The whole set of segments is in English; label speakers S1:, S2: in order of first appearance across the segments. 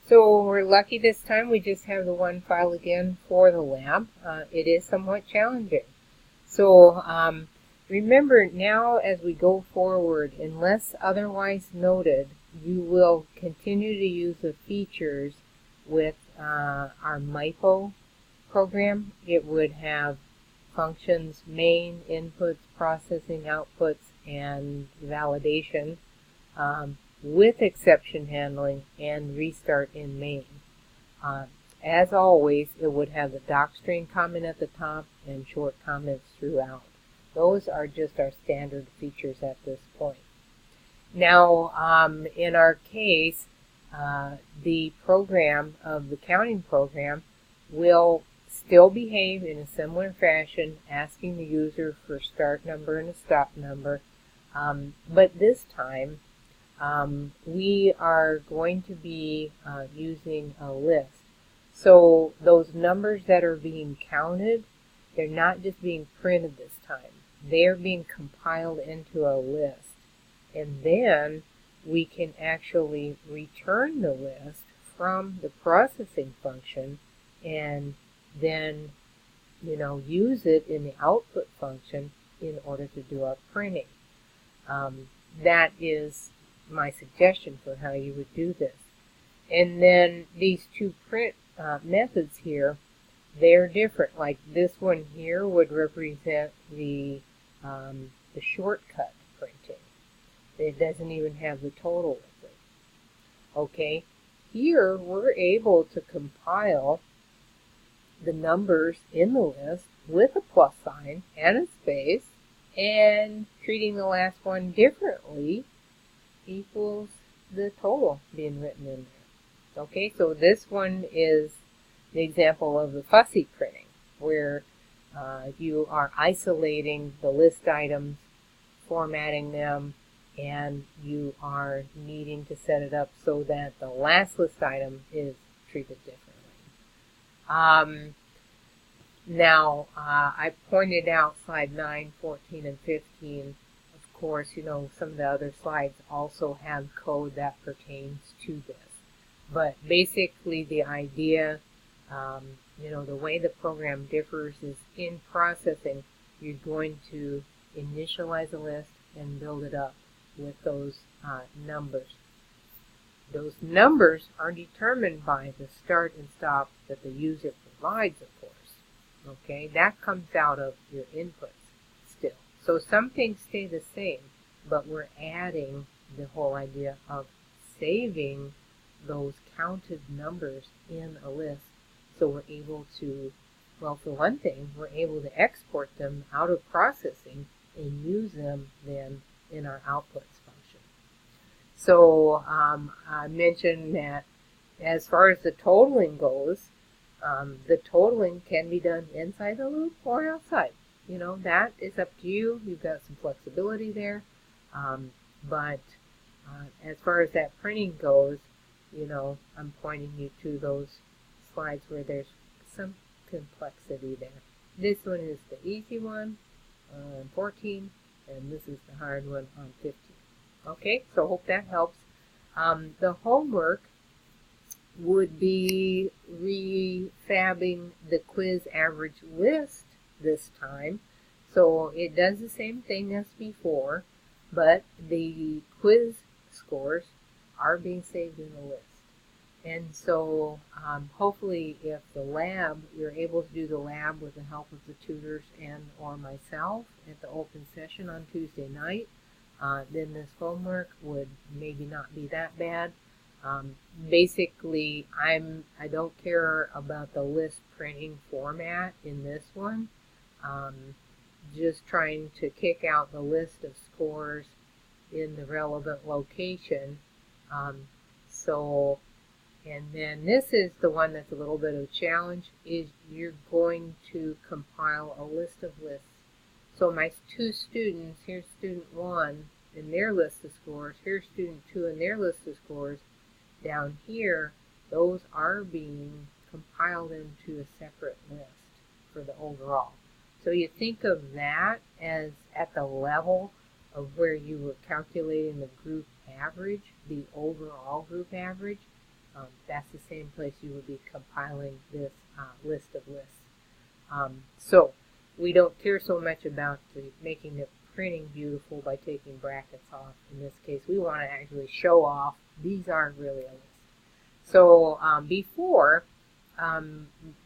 S1: So we're lucky this time we just have the one file again for the lab. It is somewhat challenging. So remember now as we go forward, unless otherwise noted, you will continue to use the features with our MIPO program. It would have functions, main, inputs, processing, outputs, and validation. With exception handling and restart in main. As always, it would have the docstring comment at the top and short comments throughout. Those are just our standard features at this point. Now, in our case, the program of the counting program will still behave in a similar fashion, asking the user for a start number and a stop number, but this time we are going to be using a list. So those numbers that are being counted, they're not just being printed this time. They're being compiled into a list. And then we can actually return the list from the processing function and then, use it in the output function in order to do our printing. That is my suggestion for how you would do this. And then these two print methods here, they're different. Like this one here would represent the shortcut printing. It doesn't even have the total with it. Okay, here we're able to compile the numbers in the list with a plus sign and a space, and treating the last one differently equals the total being written in there. Okay, so this one is the example of the fussy printing, where you are isolating the list items, formatting them, and you are needing to set it up so that the last list item is treated differently. Now, I pointed out slide 9, 14, and 15. Of course, some of the other slides also have code that pertains to this. But basically the idea, the way the program differs is in processing, you're going to initialize a list and build it up with those numbers. Those numbers are determined by the start and stop that the user provides, of course. Okay, that comes out of your inputs still. So some things stay the same, but we're adding the whole idea of saving those counted numbers in a list. So we're able to, well, for one thing, we're able to export them out of processing and use them then in our outputs function. So I mentioned that as far as the totaling goes, the totaling can be done inside the loop or outside. That is up to you. You've got some flexibility there. But as far as that printing goes, I'm pointing you to those slides where there's some complexity there. This one is the easy one on 14, and this is the hard one on 15. Okay, so hope that helps. The homework would be refabbing the quiz average list this time. So it does the same thing as before, but the quiz scores are being saved in the list. And so hopefully if the lab, you're able to do the lab with the help of the tutors and or myself at the open session on Tuesday night, then this homework would maybe not be that bad. Basically, I don't care about the list printing format in this one. Just trying to kick out the list of scores in the relevant location. And then this is the one that's a little bit of a challenge, is you're going to compile a list of lists. So my two students, here's student 1 and their list of scores, here's student 2 and their list of scores. Down here, those are being compiled into a separate list for the overall. So you think of that as at the level of where you were calculating the group average, the overall group average. that's the same place you would be compiling this list of lists. So we don't care so much about making the printing beautiful by taking brackets off. In this case, we want to actually show off these aren't really a list. So before,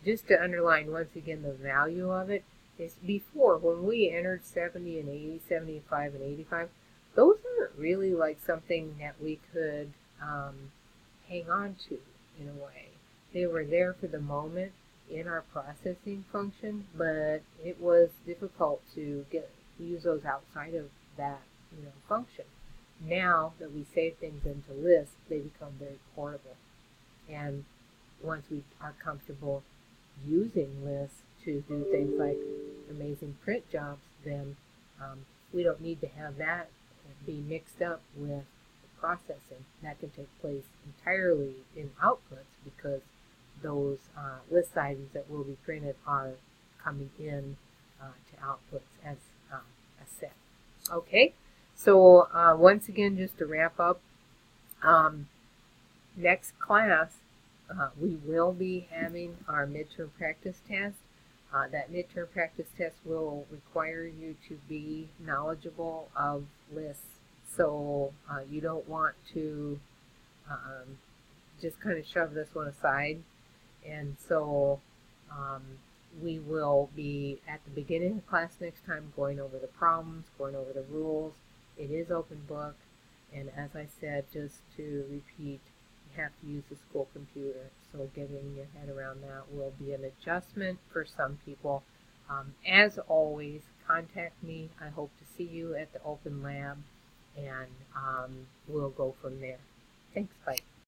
S1: just to underline once again the value of it, is before when we entered 70 and 80, 75 and 85, those aren't really like something that we could hang on to in a way. They were there for the moment in our processing function, but it was difficult to use those outside of that function. Now that we save things into lists, they become very portable. And once we are comfortable using lists to do things like amazing print jobs, then we don't need to have that be mixed up with processing. That can take place entirely in outputs because those list items that will be printed are coming in to outputs as a set. Okay, so once again, just to wrap up, next class we will be having our midterm practice test. That midterm practice test will require you to be knowledgeable of lists. So you don't want to just kind of shove this one aside. And so we will be at the beginning of the class next time going over the problems, going over the rules. It is open book. And as I said, just to repeat, you have to use the school computer. So getting your head around that will be an adjustment for some people. As always, contact me. I hope to see you at the open lab. And we'll go from there. Thanks, bye.